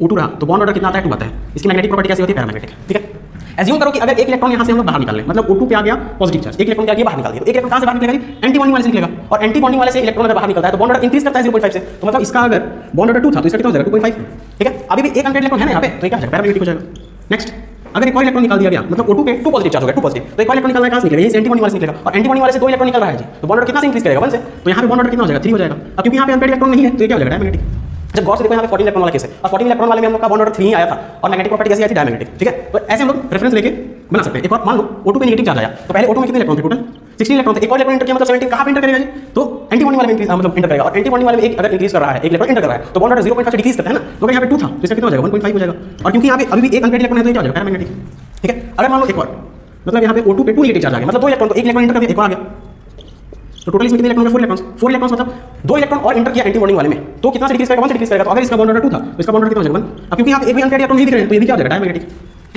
O2 रहा तो bond order कितना आता है 2 आता है। इसकी मैग्नेटिक प्रॉपर्टी कैसी होती है पैरामैग्नेटिक, ठीक है। एज्यूम करो कि अगर एक इलेक्ट्रॉन यहाँ से हम लोग बाहर निकाल लें, मतलब O2 पे आ गया पॉजिटिव चार्ज, एक इलेक्ट्रॉन क्या गया बाहर निकाल दिया, तो एक इलेक्ट्रॉन कहाँ से बाहर निकलेगा जी, एंटी बॉन्डिंग वाले से निकलेगा, और एंटी बॉन्डिंग वाले से इलेक्ट्रॉन अगर बाहर निकलता है तो बॉन्ड ऑर्डर इंक्रीज करता है 0.5 से, तो मतलब इसका अगर बॉन्ड ऑर्डर 2 था तो इसका कितना हो जाएगा 2.5, ठीक है। अभी भी एक अनपेड इलेक्ट्रॉन है ना यहाँ पे, तो ये क्या हो जाएगा पैरामैग्नेटिक हो जाएगा। नेक्स्ट अगर एक और इलेक्ट्रॉन निकाल दिया गया, मतलब O2 पे 2 पॉजिटिव चार्ज हो गया, 2 पॉजिटिव, तो एक और इलेक्ट्रॉन निकलना है कहाँ से निकलेगा, ये एंटी बॉन्डिंग वाले से निकलेगा, और एंटी बॉन्डिंग वाले से 2 इलेक्ट्रॉन निकल रहा है जी, तो बॉन्ड ऑर्डर कितना से इंक्रीज करेगा 1 से, तो यहाँ पे बॉन्ड ऑर्डर कितना हो जाएगा 3 हो जाएगा। अब क्योंकि यहाँ पे अनपेड इलेक्ट्रॉन नहीं है तो ये क्या हो जाएगा डायमैग्नेटिक। जब गौर से देखो यहाँ पे 14 इलेक्ट्रॉन वाला केस है, और 14 इलेक्ट्रॉन वाले में हम लोग का बॉन्ड ऑर्डर 3 ही आया था, और मैग्नेटिक प्रॉपर्टी कैसी आई थी डायमैग्नेटिक, ठीक है। तो ऐसे हम लोग रेफरेंस लेके बना सकते हैं। एक और मान लो O2 पे नेगेटिव चार्ज आया, तो पहले O2 में कितने इलेक्ट्रॉन थे, टोटल 16 इलेक्ट्रॉन थे, एक और इलेक्ट्रॉन इंटर किया मतलब 17 कहाँ पे इंटर करेगा जी, तो एंटी बॉन्डिंग वाले में इंक्रीज मतलब इंटर करेगा, और एंटी बॉन्डिंग वाले में एक अगर इंक्रीज कर रहा है, एक इलेक्ट्रॉन इंटर कर रहा है, तो बॉन्ड ऑर्डर 0.5 से डिक्रीज करता है ना, तो अगर यहाँ पे 2 था तो इसका कितना हो जाएगा 1.5 हो जाएगा, और क्योंकि यहाँ पे अभी भी एक अनपेड इलेक्ट्रॉन है तो ये क्या हो जाएगा पैरामैग्नेटिक, ठीक है। अगर मान लो एक और, मतलब यहाँ पे O2 पे 2 नेगेटिव चार्ज आ गया, मतलब 2 इलेक्ट्रॉन, तो एक इलेक्ट्रॉन इंटर कर दिया, एक और आ गया, तो टोटल इसमें कितने इलेक्ट्रॉन, 4 इलेक्ट्रॉन मतलब 2 इलेक्ट्रॉन और इंटर किया एंटी बॉन्डिंग वाले में, तो कितना से डिक्रीज करेगा 1 से डिक्रीज करेगा, तो अगर इसका बॉन्ड ऑर्डर 2 था तो इसका बॉन्ड ऑर्डर कितना हो जाएगा 1। अब क्योंकि यहाँ पे एक भी अनपेड इलेक्ट्रॉन नहीं दिख रहे हैं तो ये भी क्या हो जाएगा डायमैग्नेटिक।